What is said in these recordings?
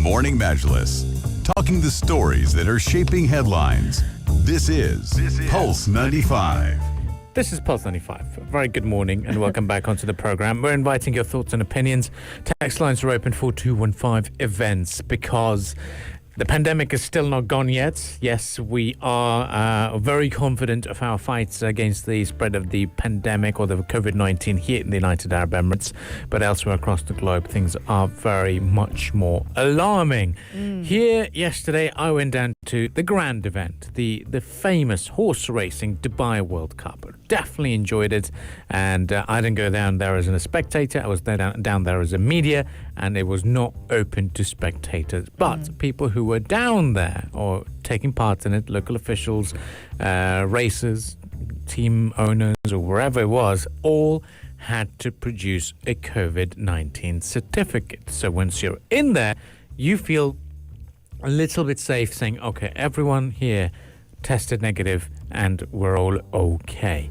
Morning Majlis, talking the stories that are shaping headlines. This is Pulse 95. This is Pulse 95. Very good morning and welcome back onto the program. We're inviting your thoughts and opinions. Text lines are open for 4215 events because the pandemic is still not gone yet. Yes, we are very confident of our fights against the spread of the pandemic or the COVID-19 here in the United Arab Emirates. But elsewhere across the globe, things are very much more alarming. Here, yesterday, I went down to the grand event, the famous horse racing Dubai World Cup. Definitely enjoyed it. And I didn't go down there as a spectator. I was down there as a media, and it was not open to spectators. But people who were down there or taking part in it, local officials, racers, team owners, or wherever it was, all had to produce a COVID-19 certificate. So once you're in there, you feel a little bit safe saying, okay, everyone here tested negative and we're all okay.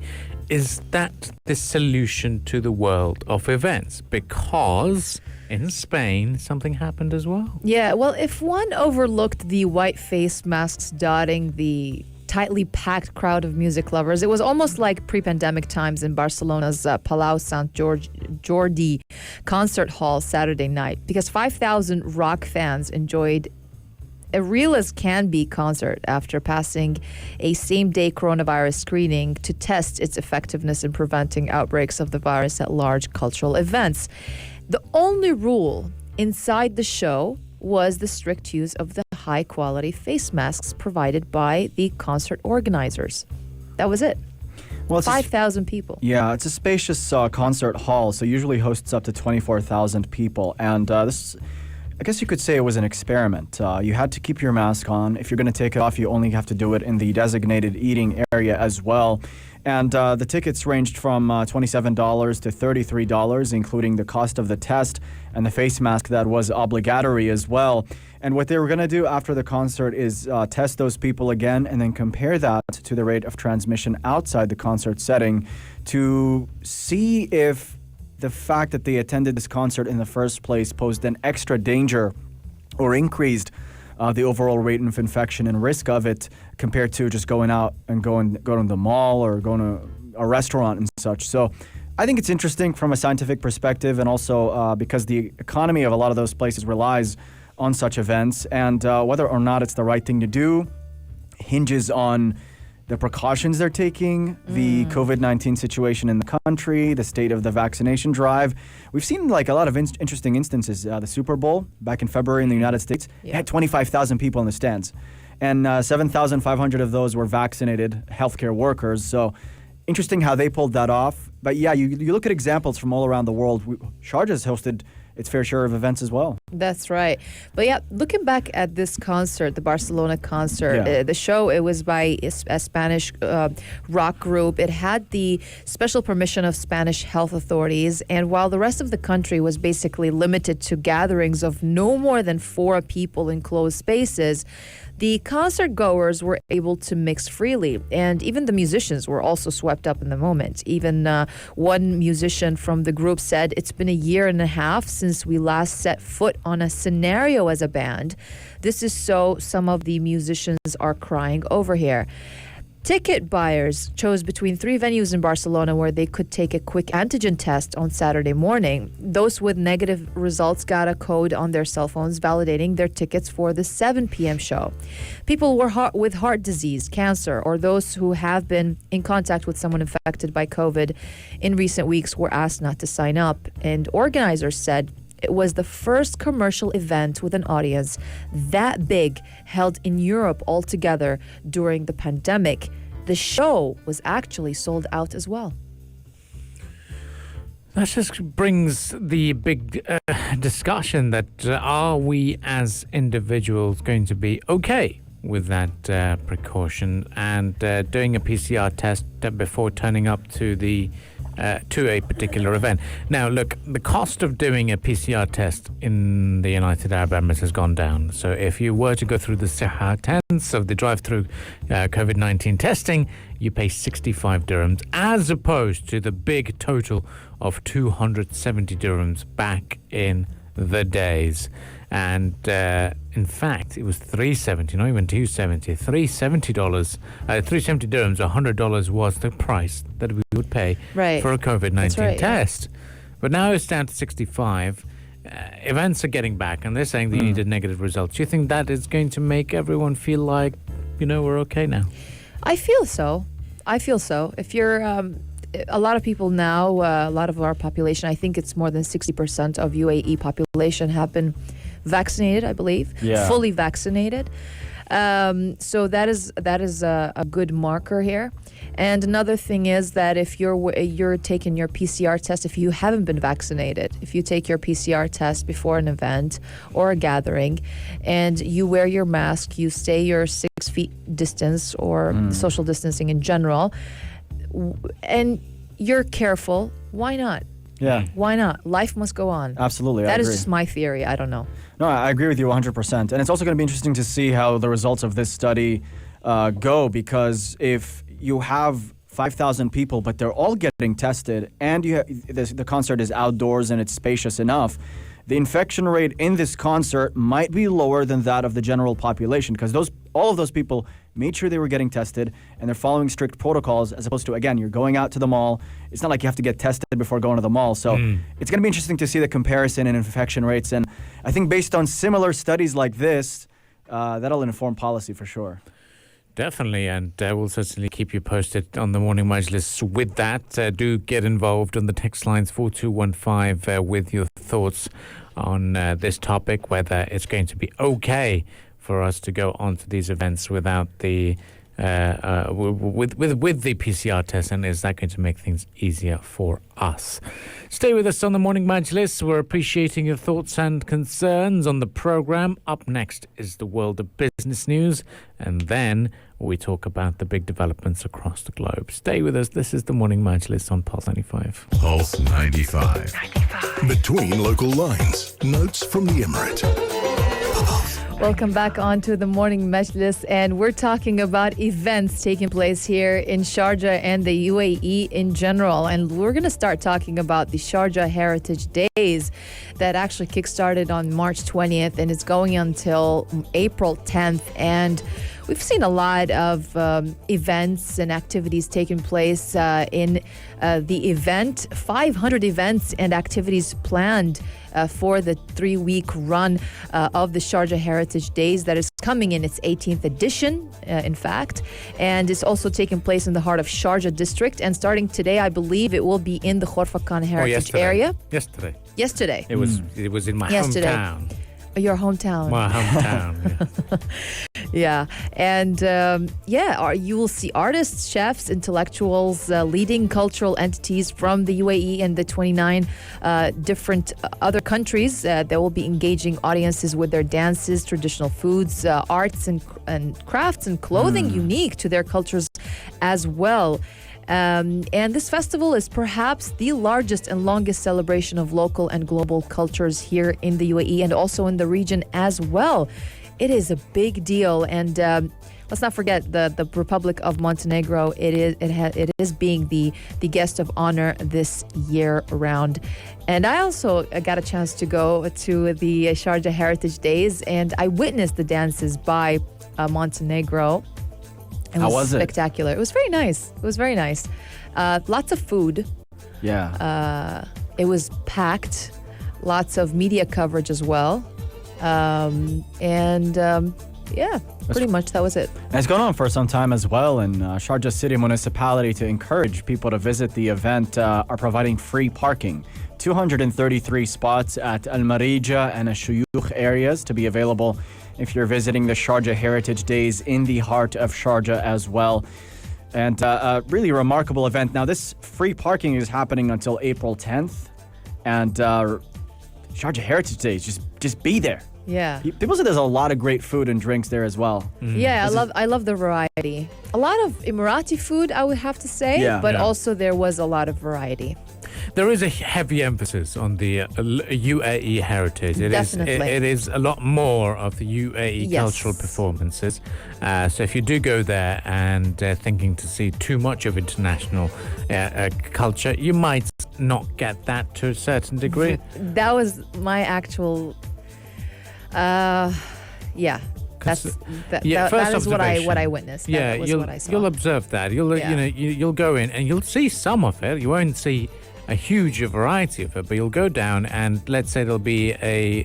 Is that the solution to the world of events? Because in Spain, something happened as well. Yeah, well, if one overlooked the white face masks dotting the tightly packed crowd of music lovers, it was almost like pre-pandemic times in Barcelona's Palau Sant Jordi concert hall Saturday night, because 5,000 rock fans enjoyed a real as can be concert after passing a same-day coronavirus screening to test its effectiveness in preventing outbreaks of the virus at large cultural events. The only rule inside the show was the strict use of the high-quality face masks provided by the concert organizers. That was it. Well, 5,000 people. Yeah, it's a spacious concert hall, so usually hosts up to 24,000 people. And this, I guess you could say it was an experiment. You had to keep your mask on. If you're going to take it off, you only have to do it in the designated eating area as well. And the tickets ranged from $27 to $33, including the cost of the test and the face mask that was obligatory as well. And what they were going to do after the concert is test those people again and then compare that to the rate of transmission outside the concert setting to see if the fact that they attended this concert in the first place posed an extra danger or increased the overall rate of infection and risk of it compared to just going out and going to the mall or going to a restaurant and such. So I think it's interesting from a scientific perspective, and also because the economy of a lot of those places relies on such events, and whether or not it's the right thing to do hinges on the precautions they're taking, the COVID-19 situation in the country, the state of the vaccination drive. We've seen like a lot of interesting instances. The Super Bowl back in February in the United States, it had 25,000 people in the stands. And 7,500 of those were vaccinated healthcare workers. So interesting how they pulled that off. But yeah, you look at examples from all around the world. Sharjah's hosted its fair share of events as well. That's right. But yeah, looking back at this concert, the Barcelona concert, the show, it was by a Spanish rock group. It had the special permission of Spanish health authorities. And while the rest of the country was basically limited to gatherings of no more than 4 people in closed spaces, the concert goers were able to mix freely, and even the musicians were also swept up in the moment. Even one musician from the group said, "It's been a year and a half since we last set foot on a scenario as a band. This is so some of the musicians are crying over here." Ticket buyers chose between 3 venues in Barcelona where they could take a quick antigen test on Saturday morning. Those with negative results got a code on their cell phones validating their tickets for the 7 p.m. show. People with heart disease, cancer, or those who have been in contact with someone infected by COVID in recent weeks were asked not to sign up. And organizers said it was the first commercial event with an audience that big held in Europe altogether during the pandemic. The show was actually sold out as well. That just brings the big discussion that are we as individuals going to be okay with that precaution and doing a PCR test before turning up to a particular event. Now, look, the cost of doing a PCR test in the United Arab Emirates has gone down. So if you were to go through the Siha tents of the drive-through COVID-19 testing, you pay 65 dirhams as opposed to the big total of 270 dirhams back in the days. And in fact, it was $370, not even $270, $370, $370 dirhams, $100 was the price that we would pay for a COVID-19 test. But now it's down to 65. Events are getting back, and they're saying they needed negative results. Do you think that is going to make everyone feel like, we're okay now? I feel so. If you're a lot of people now, a lot of our population, I think it's more than 60% of UAE population have been vaccinated, I believe, fully vaccinated. So that is a good marker here. And another thing is that if you're taking your PCR test, if you haven't been vaccinated, if you take your PCR test before an event or a gathering, and you wear your mask, you stay your 6 feet distance or social distancing in general, and you're careful, why not? Yeah. Why not? Life must go on. Absolutely. That is just my theory. I don't know. No, I agree with you 100%. And it's also going to be interesting to see how the results of this study go, because if you have 5,000 people, but they're all getting tested, and the concert is outdoors and it's spacious enough, the infection rate in this concert might be lower than that of the general population, because all of those people made sure they were getting tested and they're following strict protocols, as opposed to, again, you're going out to the mall. It's not like you have to get tested before going to the mall. So it's going to be interesting to see the comparison in infection rates. And I think based on similar studies like this, that'll inform policy for sure. Definitely, and we'll certainly keep you posted on the Morning Majlis with that. Do get involved on the text lines 4215 with your thoughts on this topic, whether it's going to be okay for us to go on to these events without the with the PCR test, and is that going to make things easier for us? Stay with us on the Morning Majlis. We're appreciating your thoughts and concerns on the program. Up next is the world of business news, and then we talk about the big developments across the globe. Stay with us. This is the Morning Majlis on Pulse 95. Pulse 95. Between local lines. Notes from the Emirates. Welcome back on to the Morning Majlis, and we're talking about events taking place here in Sharjah and the UAE in general. And we're going to start talking about the Sharjah Heritage Days that actually kickstarted on March 20th and it's going until April 10th. And we've seen a lot of events and activities taking place in the event. 500 events and activities planned for the 3-week run of the Sharjah Heritage Days that is coming in its 18th edition, in fact. And it's also taking place in the heart of Sharjah district. And starting today, I believe it will be in the Khorfakan Heritage area. Yesterday. It was in my hometown. Your hometown. My hometown, yeah. And you will see artists, chefs, intellectuals, leading cultural entities from the UAE and the 29 different other countries that will be engaging audiences with their dances, traditional foods, arts and crafts and clothing unique to their cultures as well. And this festival is perhaps the largest and longest celebration of local and global cultures here in the UAE and also in the region as well. It is a big deal, and let's not forget the Republic of Montenegro. It is being the guest of honor this year around. And I also got a chance to go to the Sharjah Heritage Days, and I witnessed the dances by Montenegro. How was it? Spectacular. It was very nice. Lots of food. Yeah. It was packed. Lots of media coverage as well. Pretty much that was it. And it's gone on for some time as well. And Sharjah City Municipality, to encourage people to visit the event, are providing free parking. 233 spots at Al Marija and Shuyukh areas to be available if you're visiting the Sharjah Heritage Days in the heart of Sharjah as well. And a really remarkable event. Now, this free parking is happening until April 10th. And Sharjah Heritage Days, just be there. Yeah. People say there's a lot of great food and drinks there as well. Yeah, I love the variety. A lot of Emirati food, I would have to say, also there was a lot of variety. There is a heavy emphasis on the UAE heritage. Definitely. It is a lot more of the UAE cultural performances. So if you do go there and thinking to see too much of international culture, you might not get that to a certain degree. That was my actual Yeah. That first is what observation. I witnessed. Yeah, that was you'll what I saw. you'll observe that. You'll go in and you'll see some of it. You won't see a huge variety of it, but you'll go down and let's say there'll be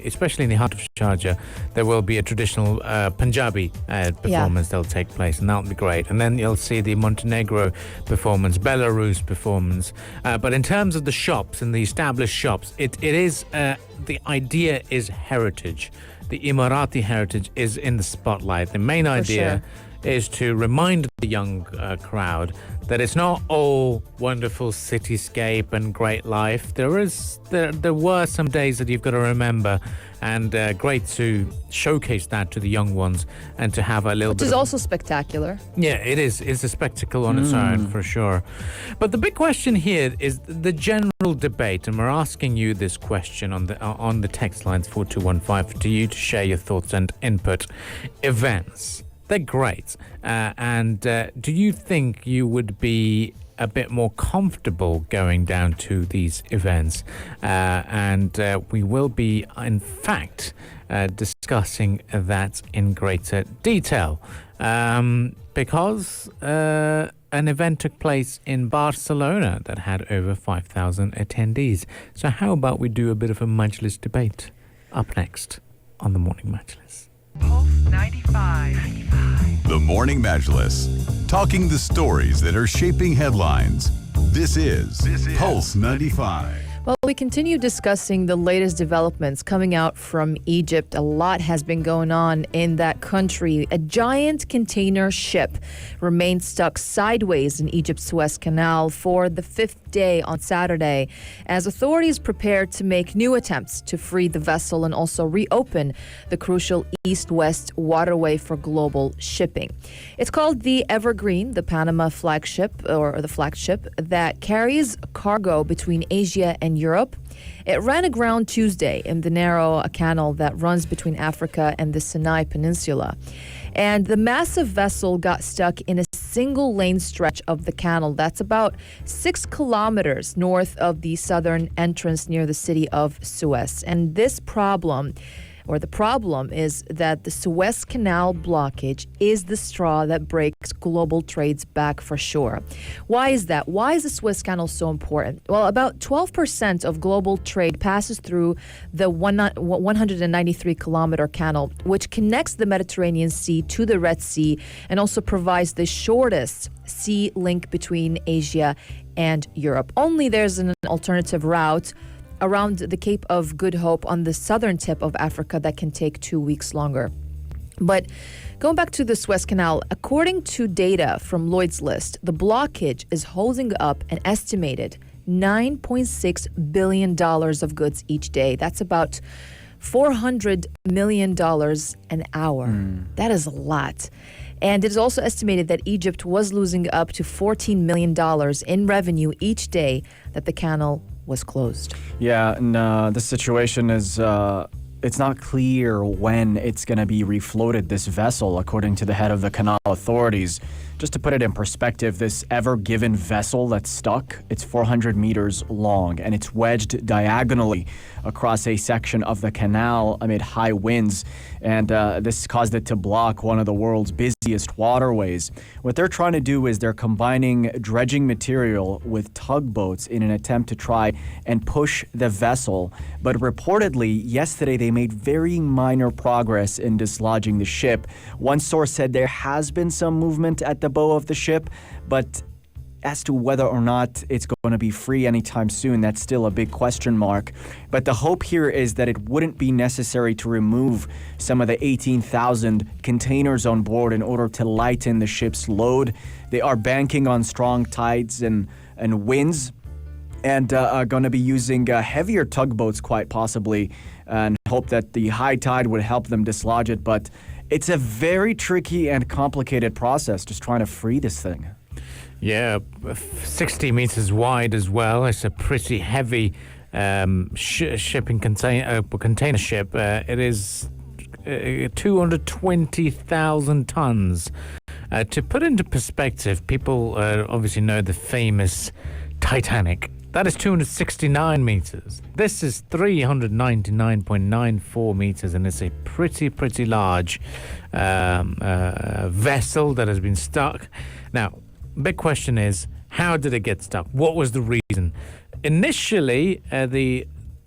especially in the heart of Sharjah, there will be a traditional Punjabi performance that'll take place, and that'll be great. And then you'll see the Montenegro performance, Belarus performance. But in terms of the shops and the established shops, it is the idea is heritage. The Emirati heritage is in the spotlight. The main idea is to remind the young crowd that it's not all wonderful cityscape and great life. There were some days that you've got to remember, and great to showcase that to the young ones and to have a little bit. Which is also spectacular. Yeah, it is. It's a spectacle on its own for sure. But the big question here is the general debate, and we're asking you this question on the text lines 4215 to you to share your thoughts and input. Events. They're great. And do you think you would be a bit more comfortable going down to these events? And we will be, in fact, discussing that in greater detail. Because an event took place in Barcelona that had over 5,000 attendees. So how about we do a bit of a Majlis debate up next on the Morning Majlis? Pulse 95. The Morning Majlis, talking the stories that are shaping headlines. This is Pulse 95. Well, we continue discussing the latest developments coming out from Egypt. A lot has been going on in that country. A giant container ship remained stuck sideways in Egypt's Suez Canal for the fifth day on Saturday, as authorities prepared to make new attempts to free the vessel and also reopen the crucial east-west waterway for global shipping. It's called the Evergreen, the Panama flagship, or the flagship that carries cargo between Asia and Europe. It ran aground Tuesday in the narrow canal that runs between Africa and the Sinai Peninsula. And the massive vessel got stuck in a single lane stretch of the canal that's about 6 kilometers north of the southern entrance near the city of Suez. And the problem is that the Suez Canal blockage is the straw that breaks global trades back for sure. Why is that? Why is the Suez Canal so important? Well, about 12% of global trade passes through the 193-kilometer canal, which connects the Mediterranean Sea to the Red Sea and also provides the shortest sea link between Asia and Europe. Only there's an alternative route around the Cape of Good Hope on the southern tip of Africa that can take 2 weeks longer. But going back to the Suez Canal, according to data from Lloyd's List, the blockage is holding up an estimated $9.6 billion of goods each day. That's about $400 million an hour. That is a lot. And it is also estimated that Egypt was losing up to $14 million in revenue each day that the canal was closed. Yeah, and the situation is, it's not clear when it's going to be refloated, this vessel, according to the head of the canal authorities. Just to put it in perspective, this Ever Given vessel that's stuck, it's 400 meters long, and it's wedged diagonally across a section of the canal amid high winds, and this caused it to block one of the world's busiest waterways. What they're trying to do is they're combining dredging material with tugboats in an attempt to try and push the vessel, but reportedly, yesterday they made very minor progress in dislodging the ship. One source said there has been some movement at the bow of the ship, but as to whether or not it's going to be free anytime soon, that's still a big question mark. But the hope here is that it wouldn't be necessary to remove some of the 18,000 containers on board in order to lighten the ship's load. They are banking on strong tides and winds, and are going to be using heavier tugboats quite possibly, and hope that the high tide would help them dislodge it. But it's a very tricky and complicated process just trying to free this thing. Yeah, 60 meters wide as well. It's a pretty heavy shipping container ship. It is 220,000 tons. To put into perspective, people obviously know the famous Titanic. That is 269 meters. This is 399.94 meters, and it's a pretty large vessel that has been stuck. Now, big question is, how did it get stuck? What was the reason? Initially,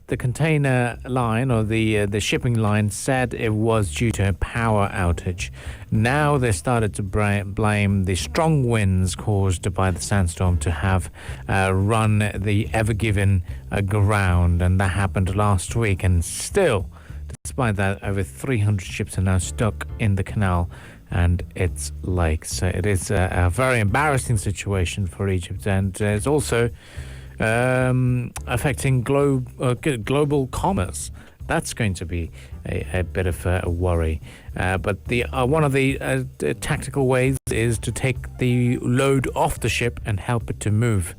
the container line or the shipping line said it was due to a power outage. Now they started to blame the strong winds caused by the sandstorm to have run the Ever Given aground, and that happened last week. And still, despite that, over 300 ships are now stuck in the canal and its lakes. So it is a very embarrassing situation for Egypt, and it's also affecting global commerce. That's going to be a bit of a worry. But one of the tactical ways is to take the load off the ship and help it to move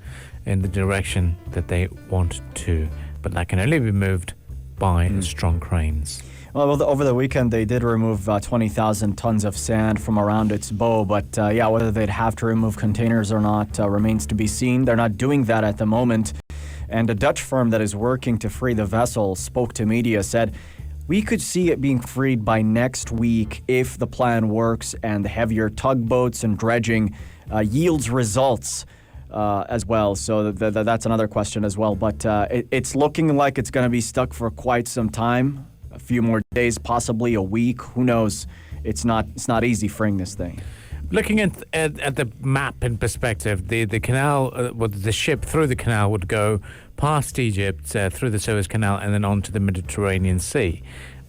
in the direction that they want to. But that can only be moved by strong cranes. Well, over the weekend, they did remove 20,000 tons of sand from around its bow, but whether they'd have to remove containers or not remains to be seen. They're not doing that at the moment. And a Dutch firm that is working to free the vessel spoke to media, said, "We could see it being freed by next week if the plan works and the heavier tugboats and dredging yields results as well." So that's another question as well. But it's looking like it's going to be stuck for quite some time. A few more days, possibly a week. Who knows? It's not easy freeing this thing. Looking at the map in perspective, the canal, the ship through the canal would go past Egypt, through the Suez Canal, and then onto the Mediterranean Sea.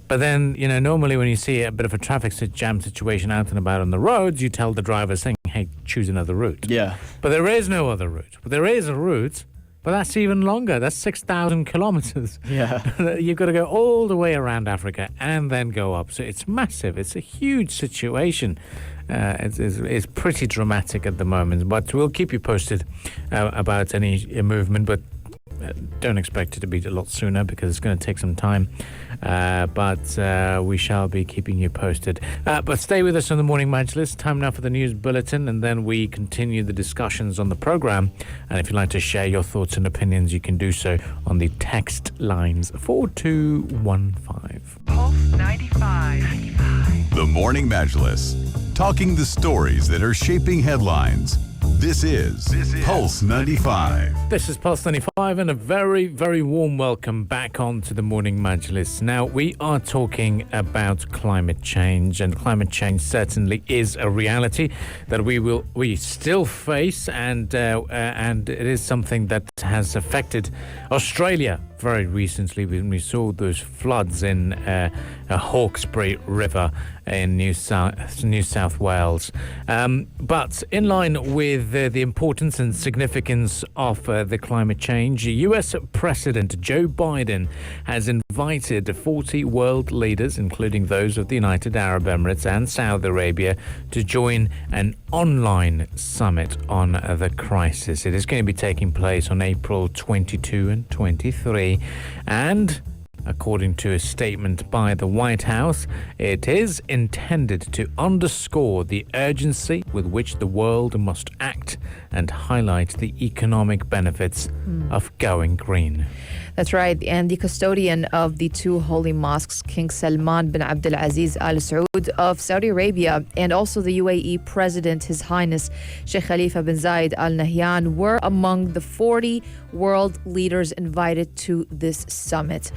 But then, normally when you see a bit of a traffic jam situation out and about on the roads, you tell the driver saying, "Hey, choose another route." Yeah. But there is no other route. But there is a route. But that's even longer. That's 6,000 kilometers. Yeah. You've got to go all the way around Africa and then go up. So it's massive. It's a huge situation. It's pretty dramatic at the moment. But we'll keep you posted about any movement. But don't expect it to be a lot sooner because it's going to take some time. But we shall be keeping you posted. But stay with us on the Morning Majlis. Time now for the news bulletin, and then we continue the discussions on the program. And if you'd like to share your thoughts and opinions, you can do so on the text lines 4215. Pulse 95. The Morning Majlis, talking the stories that are shaping headlines. This is Pulse 95. This is Pulse 95, and a very, very warm welcome back onto the Morning Majlis. Now, we are talking about climate change, and climate change certainly is a reality that we still face, and it is something that has affected Australia very recently when we saw those floods in Hawkesbury River in New South Wales. But in line with the importance and significance of the climate change, US President Joe Biden has invited 40 world leaders, including those of the United Arab Emirates and Saudi Arabia, to join an online summit on the crisis. It is going to be taking place on April 22 and 23. And according to a statement by the White House, it is intended to underscore the urgency with which the world must act and highlight the economic benefits of going green. That's right. And the custodian of the two holy mosques, King Salman bin Abdulaziz Al Saud of Saudi Arabia, and also the UAE President, His Highness Sheikh Khalifa bin Zayed Al Nahyan, were among the 40 world leaders invited to this summit.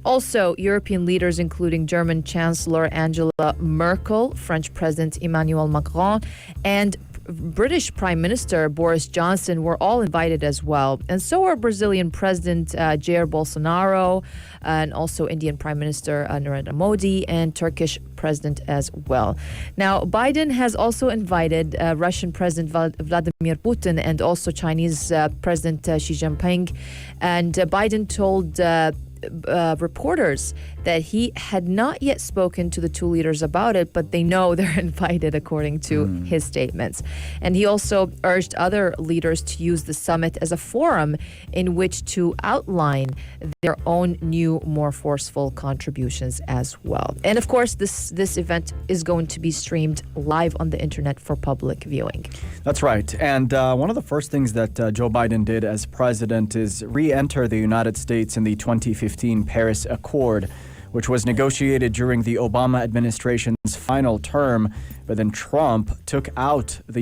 Also, European leaders, including German Chancellor Angela Merkel, French President Emmanuel Macron, and British Prime Minister Boris Johnson, were all invited as well. And so are Brazilian President Jair Bolsonaro, and also Indian Prime Minister Narendra Modi, and Turkish President as well. Now, Biden has also invited Russian President Vladimir Putin and also Chinese President Xi Jinping. And Biden told reporters that he had not yet spoken to the two leaders about it, but they know they're invited according to his statements. And he also urged other leaders to use the summit as a forum in which to outline their own new, more forceful contributions as well. And of course, this event is going to be streamed live on the internet for public viewing. That's right. And one of the first things that Joe Biden did as president is re-enter the United States in the 2015 Paris Accord, which was negotiated during the Obama administration's final term. But then Trump took the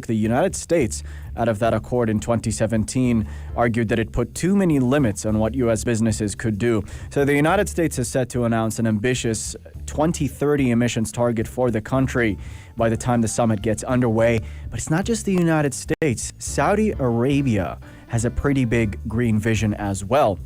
United States out of that accord in 2017, argued that it put too many limits on what U.S. businesses could do. So the United States is set to announce an ambitious 2030 emissions target for the country by the time the summit gets underway. But it's not just the United States. Saudi Arabia has a pretty big green vision as well.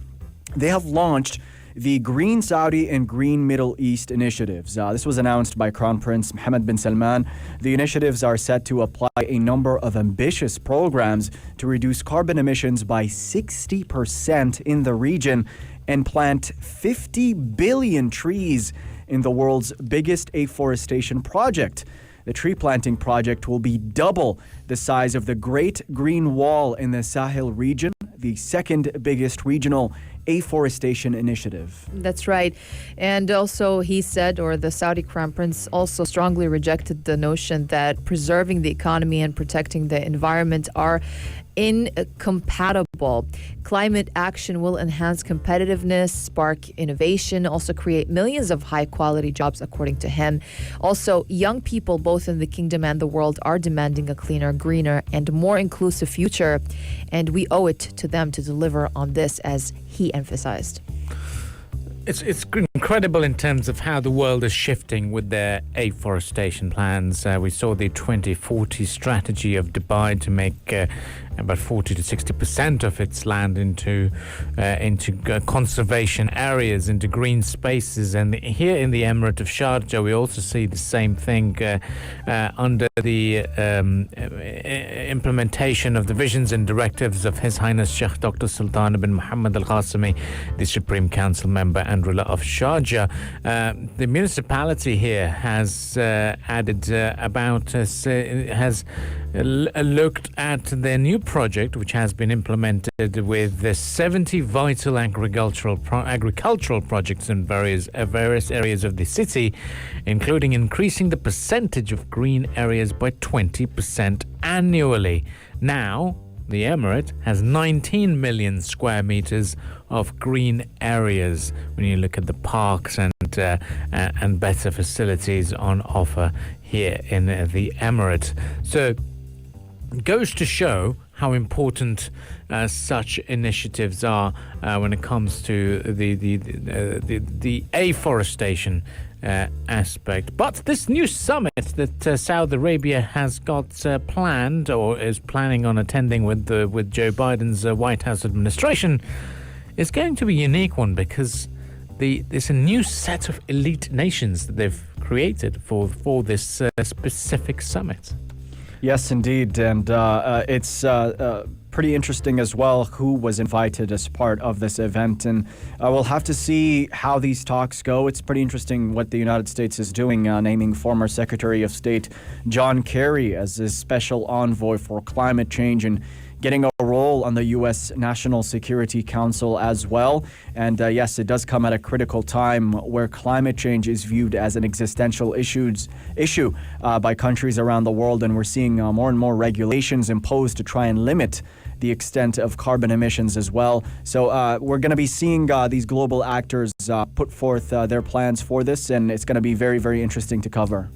They have launched the Green Saudi and Green Middle East initiatives. This was announced by Crown Prince Mohammed bin Salman. The initiatives are set to apply a number of ambitious programs to reduce carbon emissions by 60% in the region and plant 50 billion trees in the world's biggest afforestation project. The tree planting project will be double the size of the Great Green Wall in the Sahel region, the second biggest regional afforestation initiative. That's right. And also he said, or the Saudi Crown Prince also strongly rejected the notion that preserving the economy and protecting the environment are incompatible. Climate action will enhance competitiveness, spark innovation, also create millions of high-quality jobs, according to him. Also, young people both in the kingdom and the world are demanding a cleaner, greener, and more inclusive future, and we owe it to them to deliver on this, as he emphasized. It's incredible in terms of how the world is shifting with their afforestation plans. We saw the 2040 strategy of Dubai to make about 40 to 60% of its land into conservation areas, into green spaces. And here in the Emirate of Sharjah, we also see the same thing under the implementation of the visions and directives of His Highness Sheikh Dr. Sultan bin Muhammad Al Qasimi, the Supreme Council member and ruler of Sharjah. The municipality here has looked at their new project, which has been implemented with the 70 vital agricultural projects in various areas of the city, including increasing the percentage of green areas by 20% annually. Now, the Emirate has 19 million square meters of green areas when you look at the parks and better facilities on offer here in the Emirate. So it goes to show how important such initiatives are when it comes to the afforestation aspect. But this new summit that Saudi Arabia has got planned or is planning on attending with Joe Biden's White House administration is going to be a unique one, because there's a new set of elite nations that they've created for this specific summit. Yes, indeed. And it's pretty interesting as well who was invited as part of this event. And we'll have to see how these talks go. It's pretty interesting what the United States is doing, naming former Secretary of State John Kerry as his special envoy for climate change and getting a role on the U.S. National Security Council as well. And yes, it does come at a critical time where climate change is viewed as an existential issue by countries around the world. And we're seeing more and more regulations imposed to try and limit the extent of carbon emissions as well. So we're going to be seeing these global actors put forth their plans for this, and it's going to be very, very interesting to cover.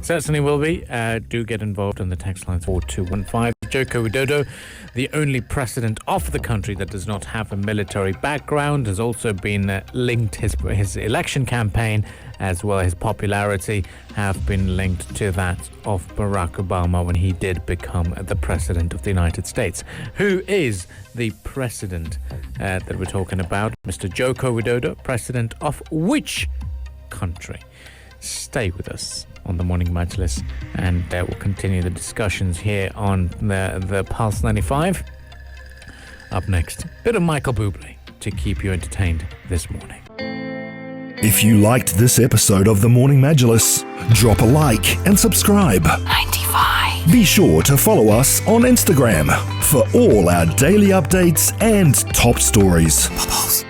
Certainly will be. Do get involved on the text line 4215. Joko Widodo, the only president of the country that does not have a military background, has also been linked, his election campaign as well as his popularity have been linked to that of Barack Obama when he did become the president of the United States. Who is the president that we're talking about? Mr. Joko Widodo, president of which country? Stay with us on the Morning Majlis, and we'll continue the discussions here on the Pulse 95. Up next, bit of Michael Bublé. to keep you entertained this morning. If you liked this episode of The Morning Majlis, drop a like and subscribe. 95. Be sure to follow us on Instagram for all our daily updates and top stories. Pulse.